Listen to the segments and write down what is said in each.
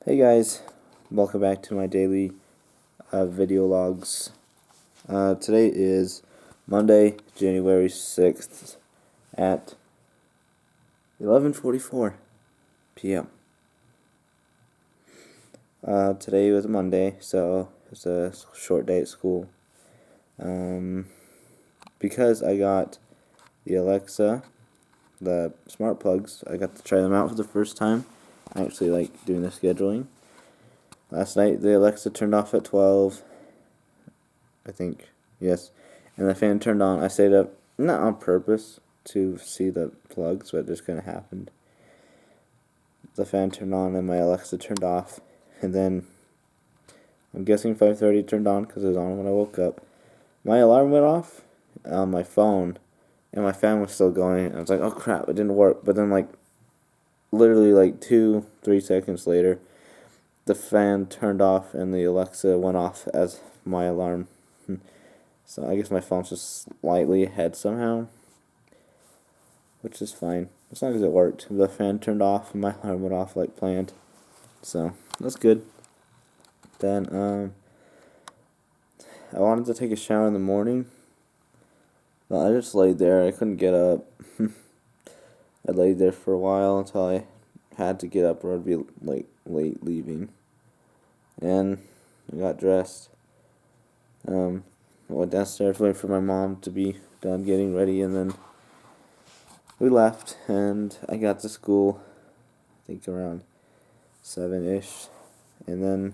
Hey guys, welcome back to my daily video logs. Today is Monday, January 6th at 11:44 p.m. Today was Monday, so it's a short day at school. Because I got the Alexa, the smart plugs, I got to try them out for the first time. I actually like doing the scheduling. Last night the Alexa turned off at 12, I think, yes, and the fan turned on. I stayed up, not on purpose to see the plugs, but it just kind of happened. The fan turned on and my Alexa turned off, and then I'm guessing 5:30 turned on because it was on when I woke up. My alarm went off on my phone, and my fan was still going. I was like, oh crap, it didn't work. But then, literally 2-3 seconds later, the fan turned off and the Alexa went off as my alarm. So I guess my phone's just slightly ahead somehow, which is fine as long as it worked. The fan turned off and my alarm went off like planned, so that's good. Then I wanted to take a shower in the morning, but I just laid there. I couldn't get up. I laid there for a while until I had to get up or I'd be late leaving. And I got dressed. I went downstairs waiting for my mom to be done getting ready, and then we left, and I got to school, I think around 7-ish, and then,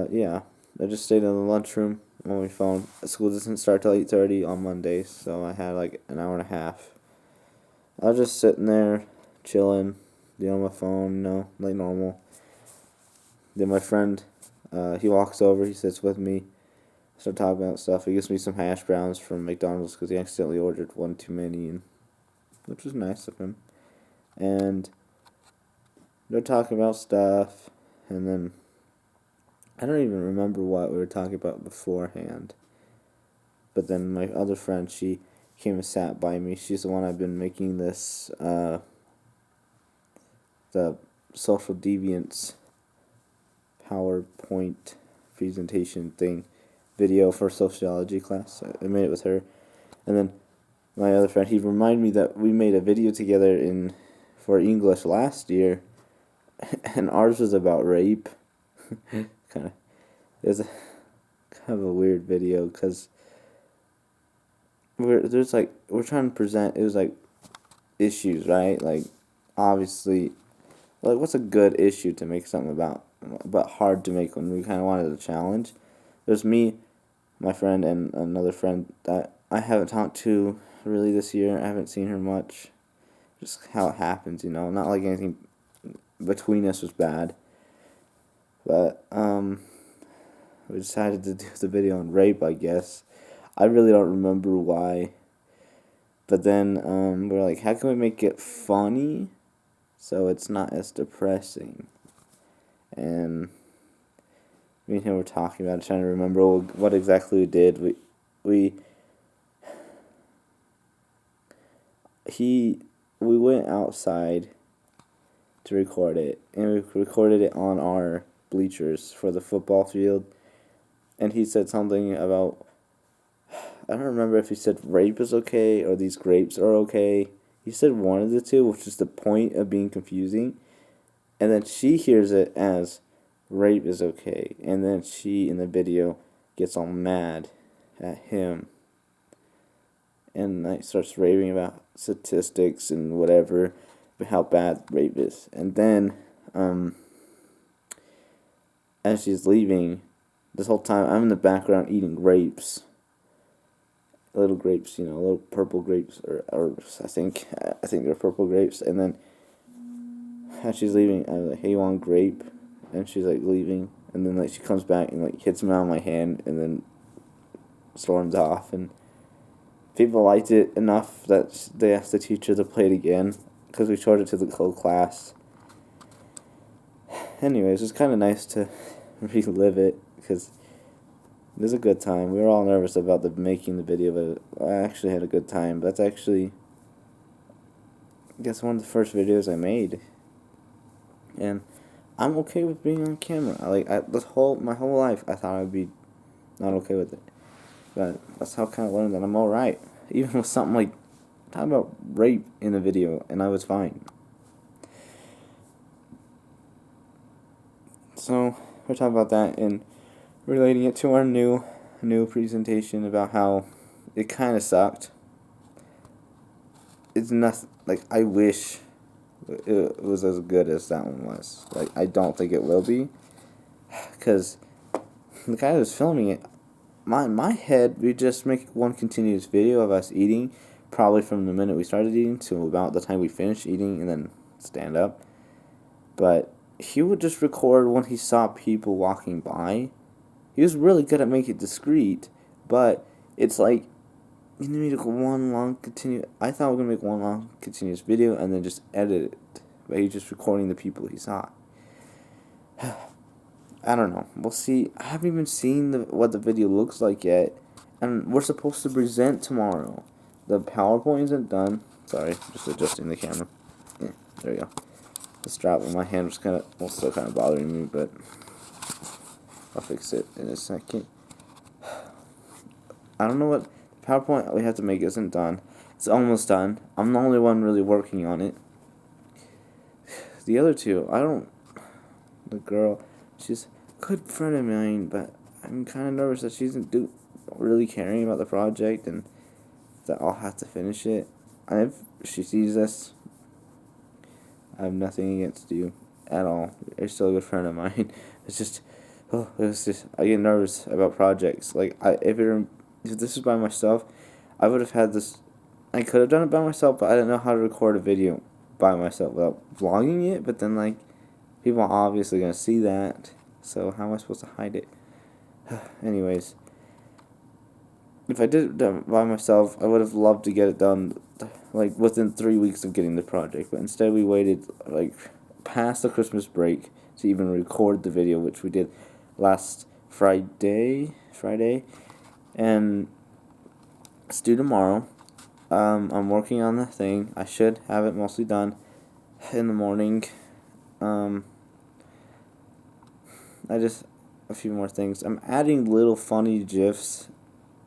yeah, I just stayed in the lunchroom on my phone. School doesn't start till 8:30 on Mondays, so I had like an hour and a half. I was just sitting there, chilling, on my phone, like normal. Then my friend, he walks over, he sits with me, start talking about stuff. He gives me some hash browns from McDonald's because he accidentally ordered one too many, and which was nice of him. And they're talking about stuff, and then I don't even remember what we were talking about beforehand. But then my other friend, she came and sat by me. She's the one I've been making this the Social Deviance PowerPoint presentation video for sociology class. I made it with her. And then my other friend, he reminded me that we made a video together for English last year, and ours was about rape. It was kind of a weird video because we're trying to present, it was like issues, right? Like, obviously, like, what's a good issue to make something about, but hard to make when we kind of wanted a challenge. There's me, my friend, and another friend that I haven't talked to really this year. I haven't seen her much. Just how it happens, Not like anything between us was bad. But we decided to do the video on rape, I guess. I really don't remember why. But then we're like, how can we make it funny so it's not as depressing? And me and him were talking about it, trying to remember what exactly we did. We went outside to record it, and we recorded it on our bleachers for the football field. And he said something about, I don't remember if he said rape is okay or these grapes are okay. He said one of the two, which is the point of being confusing. And then she hears it as rape is okay. And then she, in the video, gets all mad at him. And starts raving about statistics and whatever, but how bad rape is. And then, as she's leaving, this whole time, I'm in the background eating grapes. Little grapes, little purple grapes, or I think they're purple grapes. And then as she's leaving, I'm like, hey, you want grape? And she's leaving, and then she comes back and hits me on my hand, and then storms off. And people liked it enough that they asked the teacher to play it again because we showed it to the whole class. Anyways, it's kind of nice to relive it because it was a good time. We were all nervous about making the video, but I actually had a good time. That's actually, I guess, one of the first videos I made. and I'm okay with being on camera. My whole life, I thought I'd be not okay with it, but that's how I kind of learned that I'm all right, even with something like talking about rape in a video, and I was fine. So we're talking about that and relating it to our new presentation about how it kind of sucked. It's nothing like I wish it was as good as that one was. Like, I don't think it will be, because the guy who was filming it, in my head, we just make one continuous video of us eating, probably from the minute we started eating to about the time we finished eating, and then stand up. But he would just record when he saw people walking by. He was really good at making it discreet, but it's like, you need to make one long continuous. I thought we were gonna make one long continuous video and then just edit it, but he's just recording the people he saw. I don't know. We'll see. I haven't even seen what the video looks like yet, and we're supposed to present tomorrow. The PowerPoint isn't done. Sorry, just adjusting the camera. Yeah, there we go. The strap on my hand was still kind of bothering me, but I'll fix it in a second. I don't know what PowerPoint we have to make isn't done. It's almost done. I'm the only one really working on it. The other two, the girl, she's a good friend of mine, but I'm kind of nervous that she isn't really caring about the project and that I'll have to finish it. And if she sees this, I have nothing against you at all. You're still a good friend of mine. It's just, I get nervous about projects. Like, if this is by myself, I would have had this. I could have done it by myself, but I didn't know how to record a video by myself without vlogging it. But then, like, people are obviously gonna see that, so how am I supposed to hide it? Anyways, if I did it by myself, I would have loved to get it done, like, within 3 weeks of getting the project. But instead, we waited like past the Christmas break to even record the video, which we did last Friday, and it's due tomorrow. I'm working on the thing. I should have it mostly done in the morning. A few more things. I'm adding little funny GIFs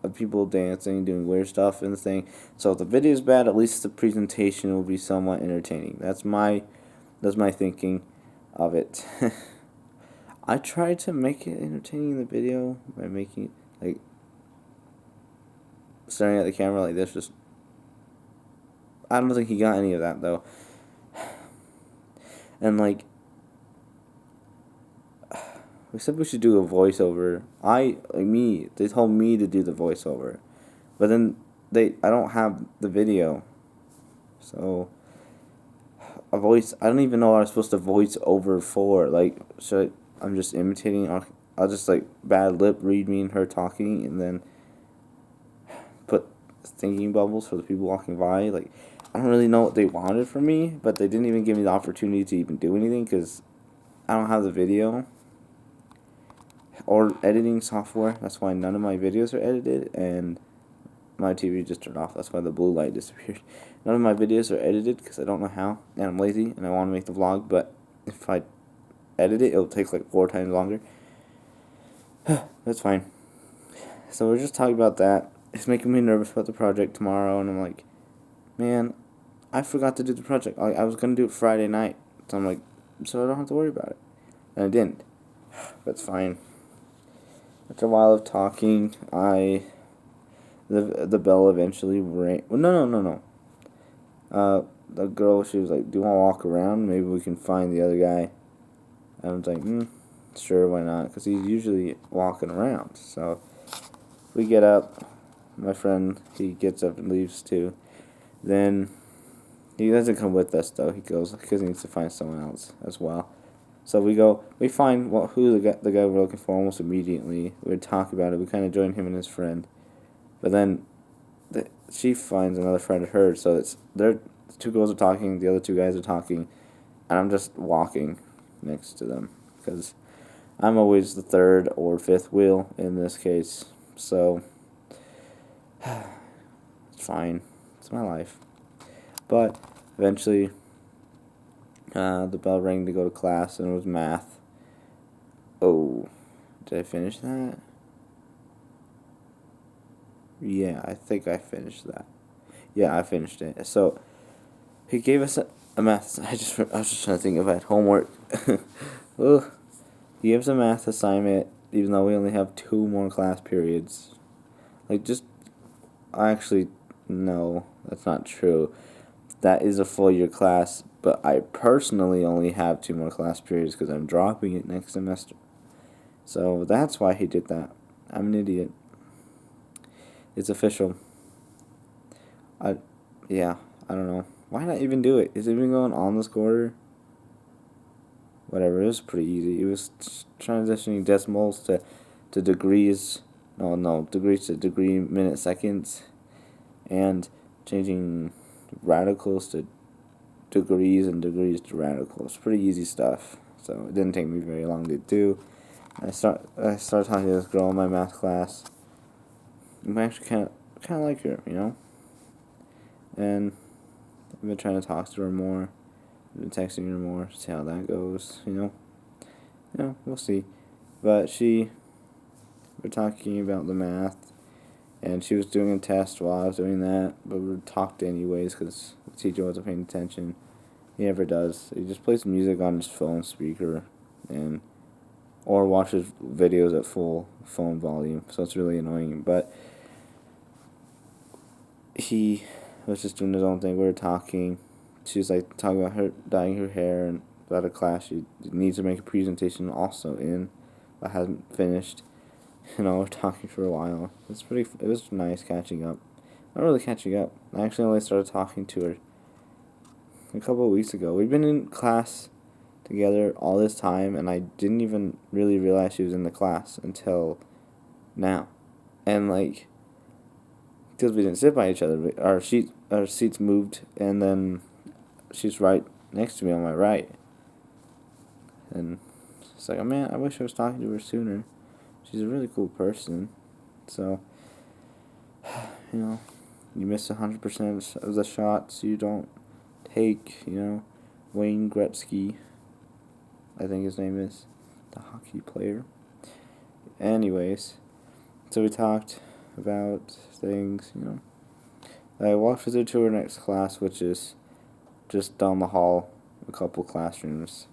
of people dancing, doing weird stuff in the thing. So if the video is bad, at least the presentation will be somewhat entertaining. That's my thinking of it. I tried to make it entertaining in the video by making it, like, staring at the camera like this. Just, I don't think he got any of that though. And like, we said we should do a voiceover. They told me to do the voiceover, but then I don't have the video, so I don't even know what I'm supposed to voice over for. Like, I'm just imitating. I'll just like bad lip read me and her talking, and then put thinking bubbles for the people walking by. Like, I don't really know what they wanted from me, but they didn't even give me the opportunity to even do anything because I don't have the video or editing software. That's why none of my videos are edited, and my TV just turned off. That's why the blue light disappeared. None of my videos are edited because I don't know how, and I'm lazy, and I want to make the vlog, but if I edit it, it'll take like 4 times longer. That's fine. So we're just talking about that. It's making me nervous about the project tomorrow, and I'm like, man, I forgot to do the project. I was going to do it Friday night, so I'm like, so I don't have to worry about it. And I didn't. That's fine. After a while of talking, the bell eventually rang. Well, no. The girl, she was like, do you want to walk around? Maybe we can find the other guy. And I was like, sure, why not? Because he's usually walking around. So we get up. My friend, he gets up and leaves too. Then he doesn't come with us though. He goes because he needs to find someone else as well. So we find who the guy we're looking for almost immediately. We talk about it. We kind of join him and his friend, but then she finds another friend of hers. So the 2 girls are talking, the other 2 guys are talking, and I'm just walking next to them because I'm always the 3rd or 5th wheel in this case. So it's fine. It's my life. But eventually The bell rang to go to class, and it was math. Oh, did I finish that? Yeah, I think I finished that. Yeah, I finished it. So he gave us a math. I was just trying to think if I had homework. Ugh. He gives a math assignment, even though we only have 2 more class periods. Like, just actually, no, that's not true. That is a full year class, but I personally only have 2 more class periods because I'm dropping it next semester. So that's why he did that. I'm an idiot. It's official. Yeah, I don't know. Why not even do it? Is it even going on this quarter? Whatever, it was pretty easy. It was transitioning decimals to degrees. No, degrees to degree minute seconds. And changing radicals to degrees and degrees to radicals. Pretty easy stuff. So it didn't take me very long to do. I started talking to this girl in my math class. I'm actually kind of like her, you know. And I've been trying to talk to her more. I've been texting her more. See how that goes, you know. Yeah, we'll see. But we're talking about the math, and she was doing a test while I was doing that, but we talked anyways because the teacher wasn't paying attention. He never does. He just plays music on his phone speaker, or watches videos at full phone volume, so it's really annoying. But he was just doing his own thing. We were talking. She was like talking about her dyeing her hair and about a class she needs to make a presentation also in, but hasn't finished. You know, we're talking for a while. It was nice catching up. Not really catching up. I actually only started talking to her a couple of weeks ago. We've been in class together all this time, and I didn't even really realize she was in the class until now. And like, because we didn't sit by each other, our seats moved, and then she's right next to me on my right. And it's like, oh man, I wish I was talking to her sooner. She's a really cool person. So, you know, you miss 100% of the shots you don't take, you know. Wayne Gretzky, I think his name is, the hockey player. Anyways, so we talked about things, you know. I walked with her to her next class, which is just down the hall, a couple classrooms.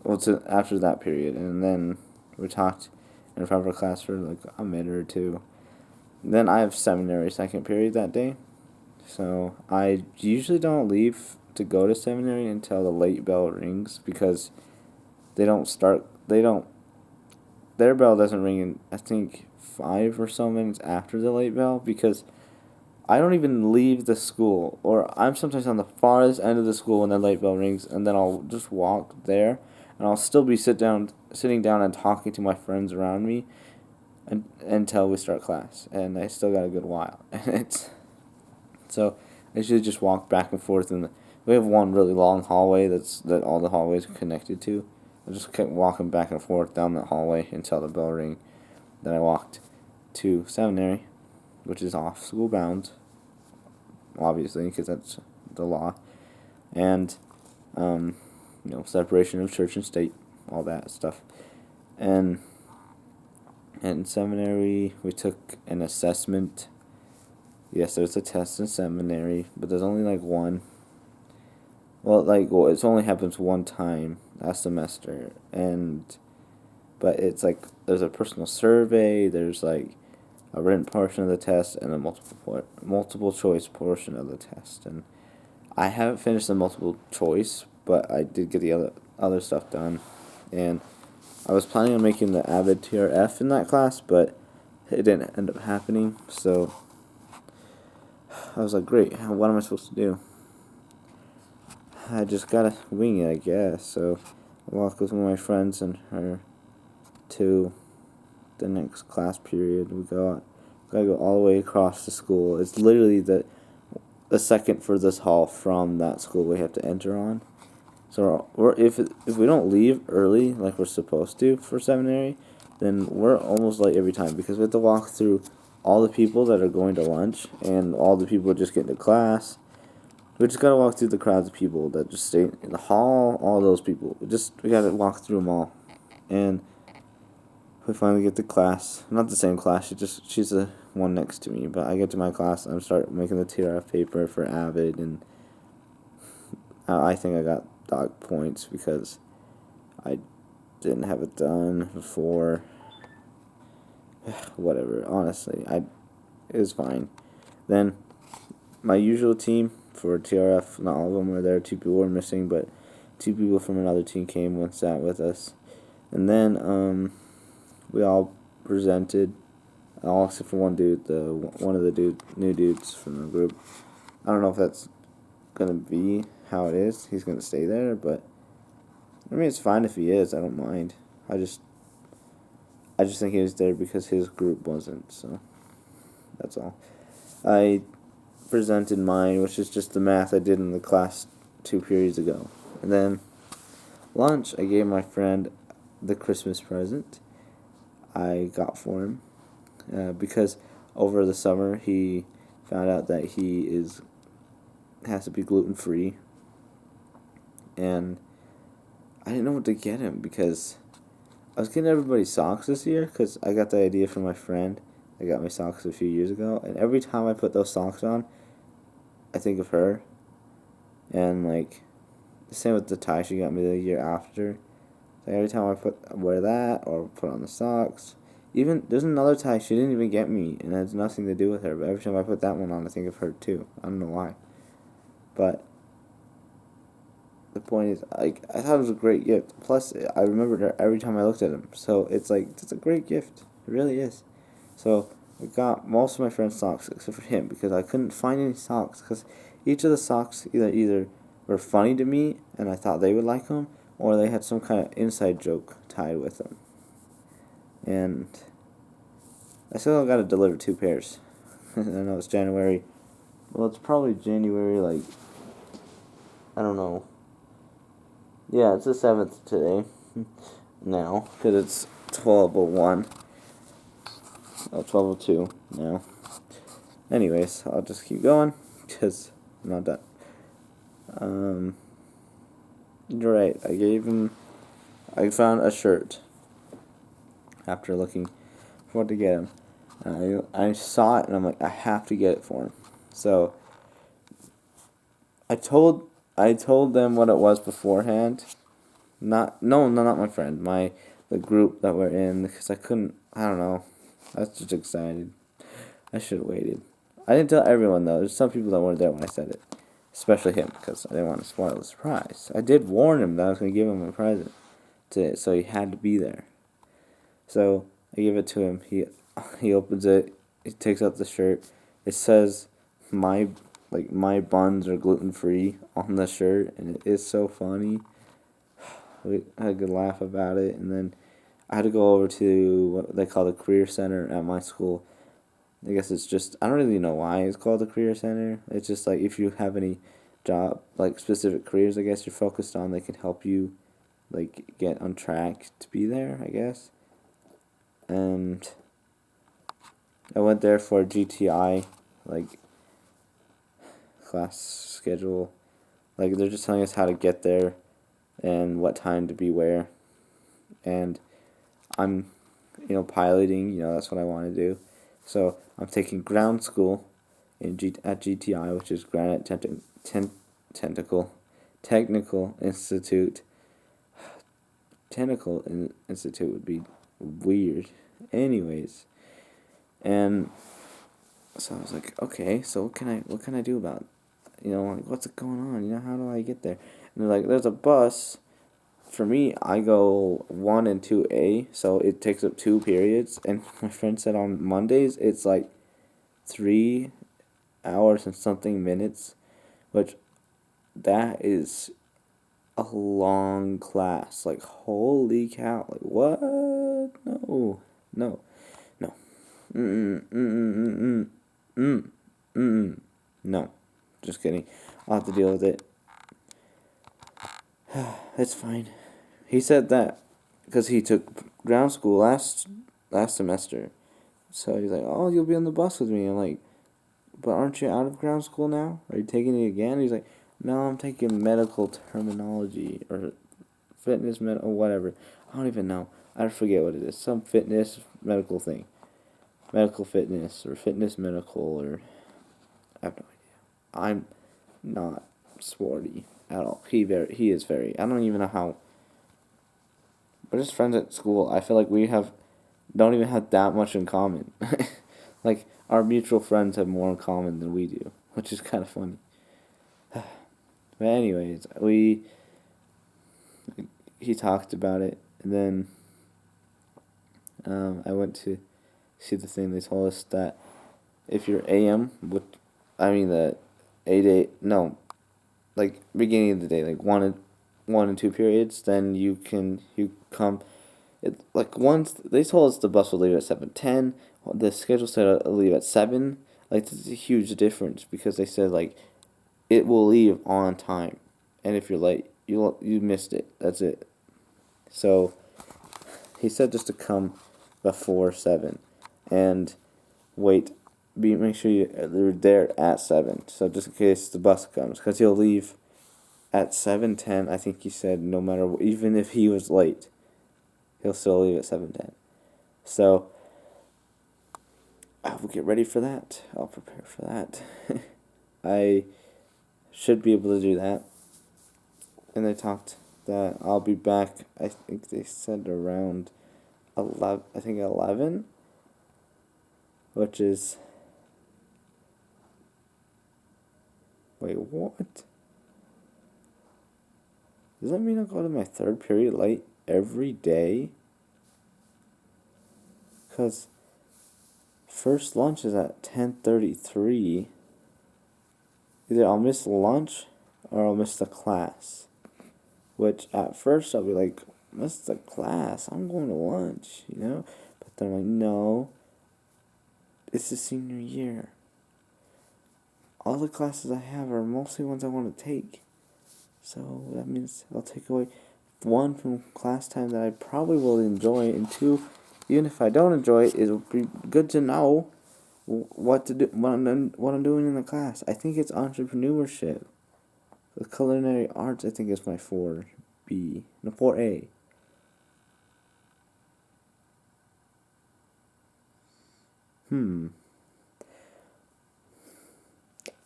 Well, it's after that period, and then we talked in front of her class for like a minute or two. Then I have seminary second period that day, so I usually don't leave to go to seminary until the late bell rings because their bell doesn't ring in, I think, 5 or so minutes after the late bell, because I don't even leave the school, or I'm sometimes on the farthest end of the school when the late bell rings, and then I'll just walk there, and I'll still be sitting down and talking to my friends around me until we start class, and I still got a good while. So I usually just walk back and forth, and we have one really long hallway that all the hallways are connected to. I just kept walking back and forth down that hallway until the bell rang. Then I walked to seminary, which is off school bounds, obviously, because that's the law, and separation of church and state, all that stuff. And in seminary, we took an assessment. Yes, there's a test in seminary, but there's only like one. Well, it only happens one time last semester, but it's like there's a personal survey, there's like a written portion of the test, and a multiple choice portion of the test. And I haven't finished the multiple choice, but I did get the other stuff done, and I was planning on making the Avid TRF in that class, but it didn't end up happening. So I was like, great, what am I supposed to do? I just gotta wing it, I guess. So I walked with one of my friends and her to the next class period. We gotta go all the way across the school. It's literally the second furthest hall from that school we have to enter on. So if we don't leave early like we're supposed to for seminary, then we're almost late every time because we have to walk through all the people that are going to lunch and all the people just getting to class. We just gotta walk through the crowds of people that just stay in the hall. All those people. We gotta walk through them all, and we finally get to class. Not the same class. She's the one next to me. But I get to my class. And I start making the TRF paper for Avid, and I think I got dog points because I didn't have it done before. Whatever. Honestly, it was fine. Then my usual team for TRF, not all of them were there. 2 people were missing, but 2 people from another team came and sat with us. And then we all presented, all except for one dude, one of the new dudes from the group. I don't know if that's gonna be how it is. He's gonna stay there, but I mean it's fine if he is. I don't mind. I just think he was there because his group wasn't. So that's all. I presented mine, which is just the math I did in the class 2 periods ago. And then lunch, I gave my friend the Christmas present I got for him because over the summer he found out that he has to be gluten-free, and I didn't know what to get him because I was getting everybody socks this year because I got the idea from my friend. I got me socks a few years ago, and every time I put those socks on, I think of her. And like the same with the tie she got me the year after. Like every time I wear that or put on the socks. Even there's another tie she didn't even get me, and it has nothing to do with her. But every time I put that one on, I think of her too. I don't know why. But the point is, like, I thought it was a great gift. Plus, I remembered her every time I looked at him. So it's like it's a great gift. It really is. So I got most of my friend's socks except for him because I couldn't find any socks because each of the socks either were funny to me and I thought they would like them, or they had some kind of inside joke tied with them. And I still got to deliver 2 pairs. I know it's January. Well, it's probably January, like, I don't know. Yeah, it's the 7th today. Now, because it's 12:01. Oh, 12:02 now. Anyways, I'll just keep going because I'm not done. You're right. I found a shirt after looking for what to get him. I saw it and I'm like, I have to get it for him. So I told them what it was beforehand. Not my friend, the group that we're in, because I don't know. I was just excited. I should have waited. I didn't tell everyone though. There's some people that weren't there when I said it, especially him, because I didn't want to spoil the surprise. I did warn him that I was going to give him a present, so he had to be there. So I give it to him. He opens it. He takes out the shirt. It says my buns are gluten-free on the shirt, and it is so funny. We had a good laugh about it, and then I had to go over to what they call the Career Center at my school. I guess it's just, I don't really know why it's called the Career Center. It's just like if you have any job, like specific careers, I guess you're focused on, they can help you like get on track to be there, I guess. And I went there for GTI, like class schedule. Like they're just telling us how to get there and what time to be where. And I'm, piloting, that's what I want to do. So I'm taking ground school at GTI, which is Granite Technical Institute. Technical Institute would be weird. Anyways, and so I was like, okay, so what can I do about it? Like, what's going on? How do I get there? And they're like, there's a bus. For me, I go 1 and 2A, so it takes up 2 periods. And my friend said on Mondays it's like 3 hours and something minutes, which that is a long class. Like, holy cow! Like, what? No. No, just kidding. I'll have to deal with it. It's fine. He said that because he took ground school last semester. So he's like, oh, you'll be on the bus with me. I'm like, but aren't you out of ground school now? Are you taking it again? He's like, no, I'm taking medical terminology or fitness or whatever. I don't even know. I forget what it is. Some fitness medical thing. Medical fitness or fitness medical or I have no idea. I'm not sporty at all. He is very. I don't even know how. But his friends at school, I feel like we don't even have that much in common. Like our mutual friends have more in common than we do, which is kind of funny. But anyways, he talked about it, and then I went to see the thing. They told us that if you're AM, the 8 no, like beginning of the day, like one and two periods, then you come. Once they told us the bus would leave at 7:10, the schedule said it'll leave at 7. Like this is a huge difference because they said like it will leave on time, and if you're late, you missed it. That's it. So he said just to come before 7, and wait. Make sure you're there at 7. So just in case the bus comes, because he'll leave at 7:10. I think he said no matter even if he was late, he'll still leave at 7:10. So I will get ready for that. I'll prepare for that. I should be able to do that. And they talked that I'll be back. I think they said around 11. I think 11, which is. Wait, what? Does that mean I'll go to my third period late every day? Because first lunch is at 10:33. Either I'll miss lunch or I'll miss the class. Which at first I'll be like, miss the class. I'm going to lunch, you know? But then I'm like, no. It's the senior year. All the classes I have are mostly ones I want to take. So that means I'll take away 1 from class time that I probably will enjoy, and 2, even if I don't enjoy it, it'll be good to know what to do, what I'm doing in the class. I think it's entrepreneurship. The culinary arts, I think, is my 4B. No, 4A.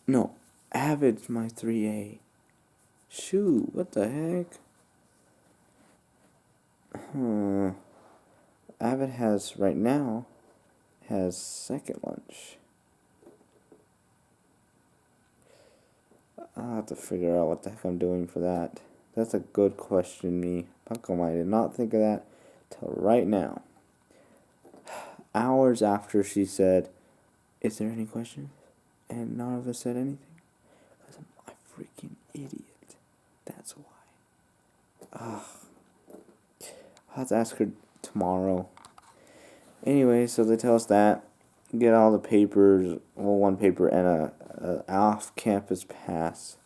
No, Avid's my 3A. Shoot, what the heck? Avid right now has second lunch. I'll have to figure out what the heck I'm doing for that. That's a good question, me. How come I did not think of that till right now? Hours after she said, is there any questions? And none of us said anything. Because I'm a freaking idiot. That's why. I'll have to ask her tomorrow. Anyway, so they tell us that. Get all the papers, well, 1 paper and a off-campus pass.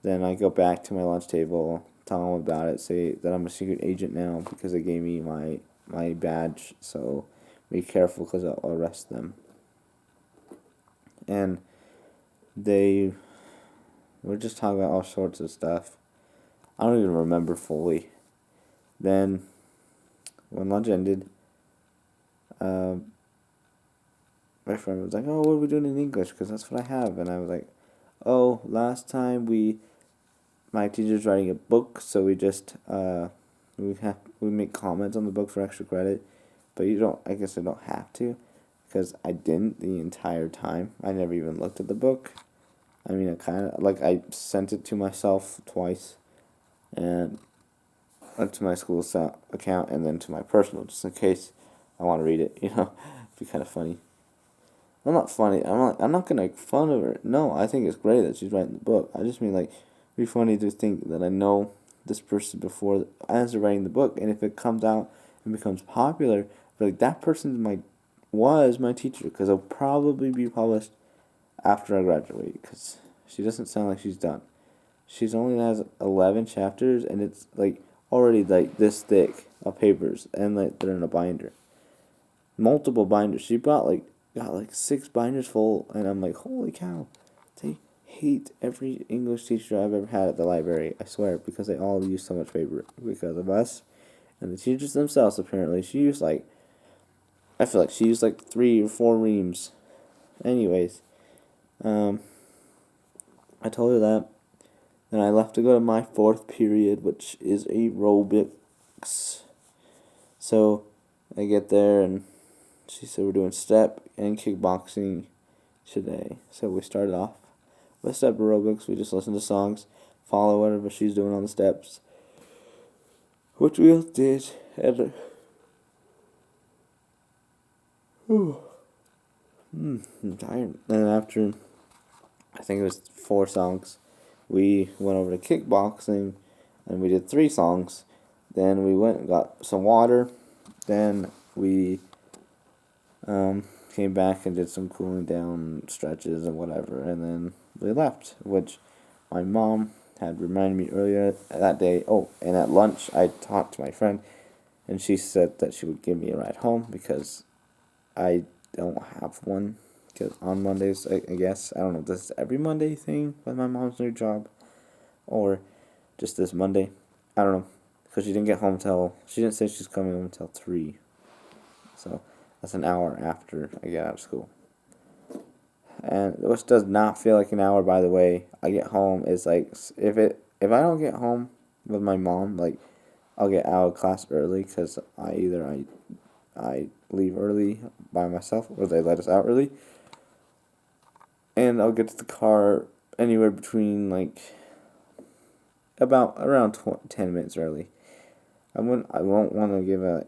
Then I go back to my lunch table, tell them about it, say that I'm a secret agent now because they gave me my badge, so be careful because I'll arrest them. And they were just talking about all sorts of stuff. I don't even remember fully. Then, when lunch ended, my friend was like, oh, what are we doing in English? Because that's what I have. And I was like, oh, last time my teacher's writing a book, so we just, we make comments on the book for extra credit. But I guess I don't have to, because I didn't the entire time. I never even looked at the book. I mean, I sent it to myself twice, and to my school account, and then to my personal, just in case I want to read it, It'd be kind of funny. I'm not funny. I'm not gonna make fun of her. No, I think it's great that she's writing the book. I just mean it'd be funny to think that I know this person before as they're writing the book, and if it comes out and becomes popular, that person was my teacher, because it'll probably be published after I graduate, because she doesn't sound like she's done. She's only has 11 chapters, and it's already this thick of papers, and they're in a binder. Multiple binders. She brought got like 6 binders full, and I'm like, holy cow, they hate every English teacher I've ever had at the library, I swear, because they all use so much paper because of us. And the teachers themselves, apparently, I feel like she used like 3 or 4 reams. Anyways, I told her that. Then I left to go to my 4th period, which is aerobics. So I get there, and she said we're doing step and kickboxing today. So we started off with step aerobics. We just listen to songs, follow whatever she's doing on the steps, which we all did. And I'm tired. And after, I think it was 4 songs, we went over to kickboxing, and we did 3 songs. Then we went and got some water. Then we came back and did some cooling down stretches and whatever, and then we left, which my mom had reminded me earlier that day. Oh, and at lunch I talked to my friend, and she said that she would give me a ride home because I don't have one. Because on Mondays, I guess, I don't know if this is every Monday thing with my mom's new job, or just this Monday. I don't know, because she didn't say she's coming home until 3. So that's an hour after I get out of school. And which does not feel like an hour, by the way. I get home, it's like, if I don't get home with my mom, like, I'll get out of class early because I leave early by myself, or they let us out early, and I'll get to the car anywhere between like about around 10 minutes early. I won't want to give a.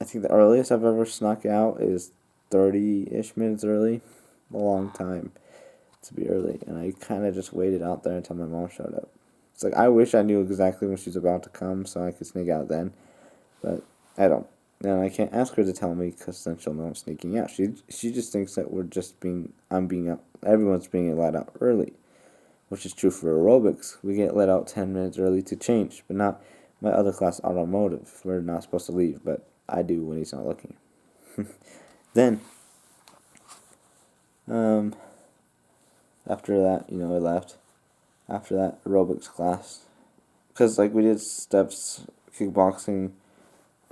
I think the earliest I've ever snuck out is 30-ish minutes early. A long time to be early, and I kind of just waited out there until my mom showed up. It's like, I wish I knew exactly when she's about to come so I could sneak out then, but I don't. And I can't ask her to tell me because then she'll know I'm sneaking out. She just thinks that everyone's being let out early, which is true for aerobics. We get let out 10 minutes early to change, but not my other class, automotive. We're not supposed to leave, but I do when he's not looking. Then, after that, I left. After that aerobics class, because like we did steps, kickboxing,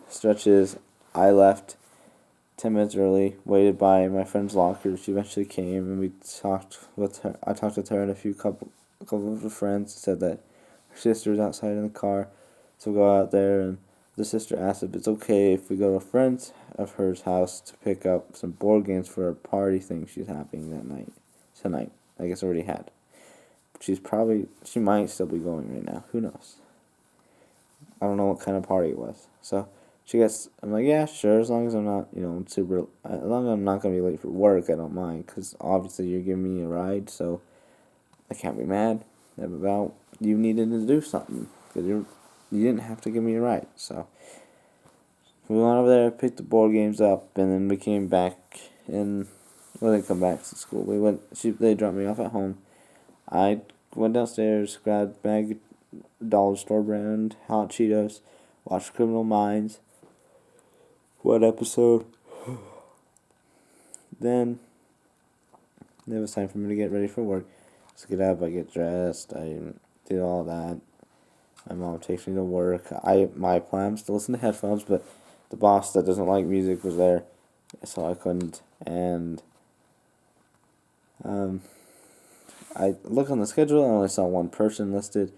stretches, I left 10 minutes early, waited by my friend's locker. She eventually came, and we talked with her. I talked with her and a couple of her friends. Said that her sister was outside in the car, so we go out there, and the sister asked if it's okay if we go to a friend's of hers house to pick up some board games for a party thing she's having tonight. I guess already had. She might still be going right now. Who knows? I don't know what kind of party it was. So I'm like, yeah, sure, as long as I'm not, as long as I'm not going to be late for work, I don't mind, because obviously you're giving me a ride, so I can't be mad about you needed to do something, because you didn't have to give me a ride. So we went over there, picked the board games up, and then we came back, and we didn't come back to school. They dropped me off at home. I went downstairs, grabbed a bag of dollar store brand hot Cheetos, watched Criminal Minds, one episode. Then it was time for me to get ready for work. So get up, I get dressed, I do all that. My mom takes me to work. My plan was to listen to headphones, but the boss that doesn't like music was there, so I couldn't. And I look on the schedule, and I only saw one person listed,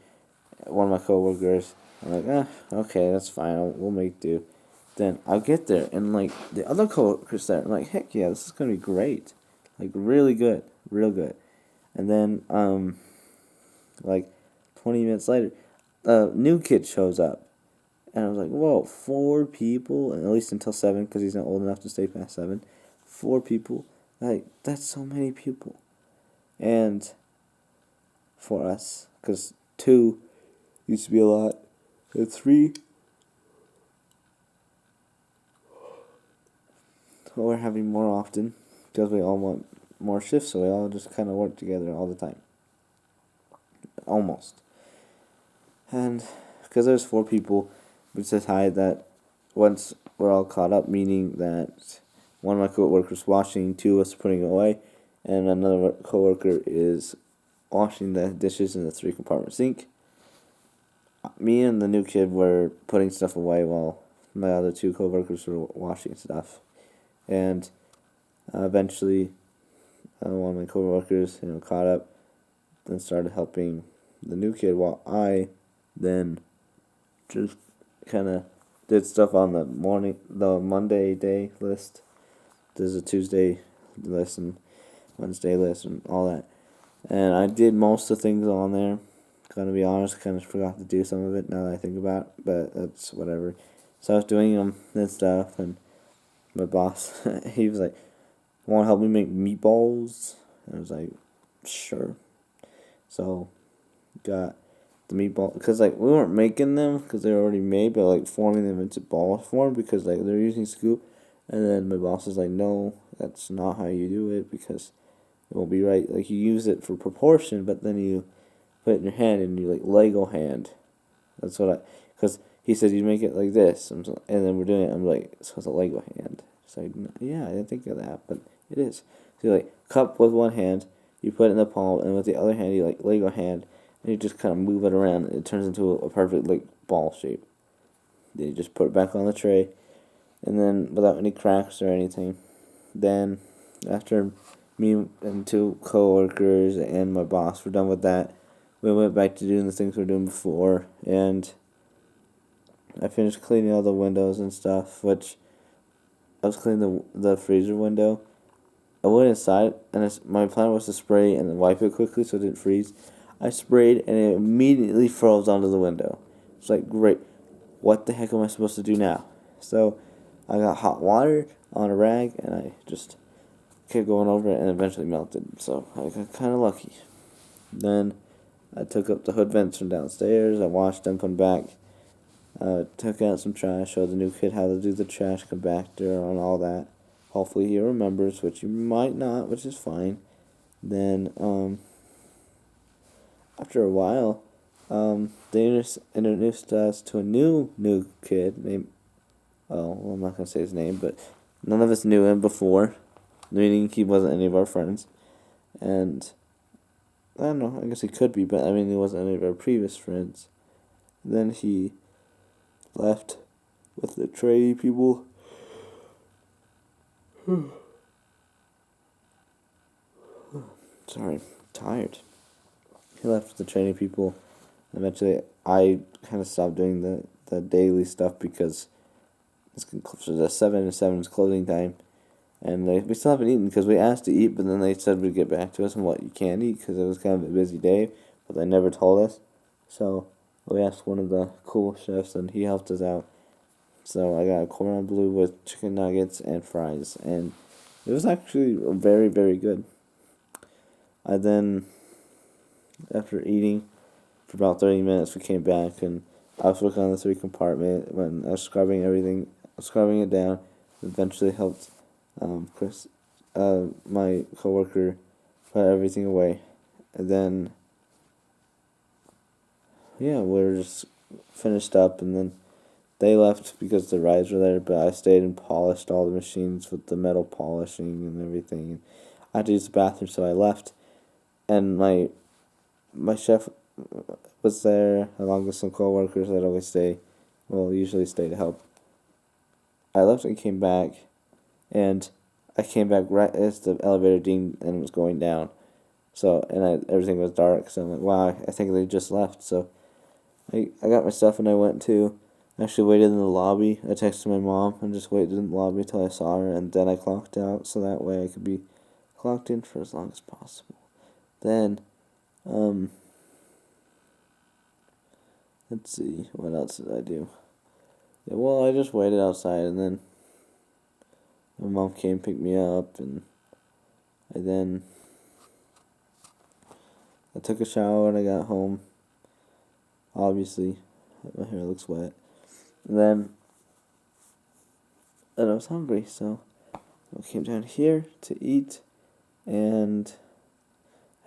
one of my coworkers. I'm like, okay, that's fine. We'll make do. Then I'll get there, and like the other coworkers there, I'm like, heck yeah, this is gonna be great, like really good, real good. And then like 20 minutes later, a new kid shows up, and I was like, whoa, 4 people, and at least until 7, because he's not old enough to stay past 7. 4 people, like that's so many people, and for us, because 2 used to be a lot, and 3. We're having more often because we all want more shifts, so we all just kind of work together all the time. Almost. And because there's 4 people, we decided that once we're all caught up, meaning that one of my coworkers washing, two of us putting it away, and another coworker is washing the dishes in the 3-compartment sink. Me and the new kid were putting stuff away while my other two coworkers were washing stuff. And eventually, one of my coworkers, caught up and started helping the new kid, while I then just kind of did stuff on the Monday day list. There's a Tuesday list and Wednesday list and all that. And I did most of the things on there. Gonna be honest, kind of forgot to do some of it now that I think about it, but that's whatever. So I was doing them and stuff, and my boss, he was like, "Want to help me make meatballs?" And I was like, "Sure." So got the meatball, because like we weren't making them because they were already made, but like forming them into ball form because like they're using scoop. And then my boss is like, "No, that's not how you do it because it won't be right. Like you use it for proportion, but then you put it in your hand and you like Lego hand." That's what because he said you make it like this, and then we're doing it. I'm like, so it's a Lego hand. So yeah, I didn't think of that, but it is. So you like cup with one hand, you put it in the palm, and with the other hand you like Lego hand, and you just kind of move it around. And it turns into a perfect like ball shape. Then you just put it back on the tray, and then without any cracks or anything. Then after me and two coworkers and my boss were done with that, we went back to doing the things we were doing before, and I finished cleaning all the windows and stuff, which I was cleaning the freezer window. I went inside, and my plan was to spray and then wipe it quickly so it didn't freeze. I sprayed, and it immediately froze onto the window. It's like, great, what the heck am I supposed to do now? So I got hot water on a rag, and I just kept going over it, and eventually melted. So I got kind of lucky. Then I took up the hood vents from downstairs. I washed them, put them back. Took out some trash, showed the new kid how to do the trash compactor and all that. Hopefully he remembers, which you might not, which is fine. Then, after a while, they introduced us to a new kid named, well, I'm not going to say his name, but none of us knew him before, meaning he wasn't any of our friends. And, I don't know, I guess he could be, but I mean, he wasn't any of our previous friends. Then he left with the tradie people. Sorry, tired. He left with the trading people. Eventually, I kind of stopped doing the daily stuff because it's close to 7 and 7 is closing time. And we still haven't eaten because we asked to eat, but then they said we'd get back to us on what you can eat because it was kind of a busy day, but they never told us. So we asked one of the cool chefs, and he helped us out. So I got a cordon bleu with chicken nuggets and fries, and it was actually very, very good. I then, after eating for about 30 minutes, we came back, and I was working on the 3-compartment when I was scrubbing everything, scrubbing it down. Eventually helped Chris, my coworker, put everything away. And then, yeah, we were just finished up, and then they left because the rides were there, but I stayed and polished all the machines with the metal polishing and everything. I had to use the bathroom, so I left. And my chef was there, along with some coworkers that always usually stay to help. I left and came back, and I came back right as the elevator dinged and was going down. So, and everything was dark, so I'm like, wow, I think they just left. So I got my stuff and I went to. I actually waited in the lobby. I texted my mom and just waited in the lobby until I saw her, and then I clocked out so that way I could be clocked in for as long as possible. Then, let's see, what else did I do? Yeah, well, I just waited outside, and then my mom came and picked me up, and I took a shower and I got home. Obviously, my hair looks wet. And I was hungry, so I came down here to eat, and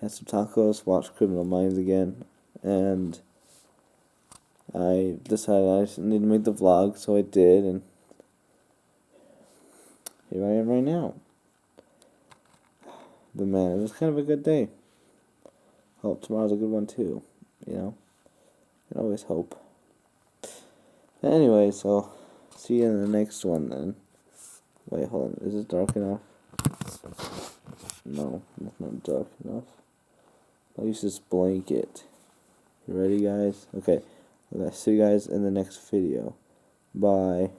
had some tacos, watched Criminal Minds again, and I decided I need to make the vlog, so I did, and here I am right now. But man, it was kind of a good day. Hope tomorrow's a good one too. You know, you can always hope. Anyway, so see you in the next one then. Wait, hold on. Is it dark enough? No, it's not dark enough. I'll use this blanket. You ready, guys? Okay. I'll see you guys in the next video. Bye.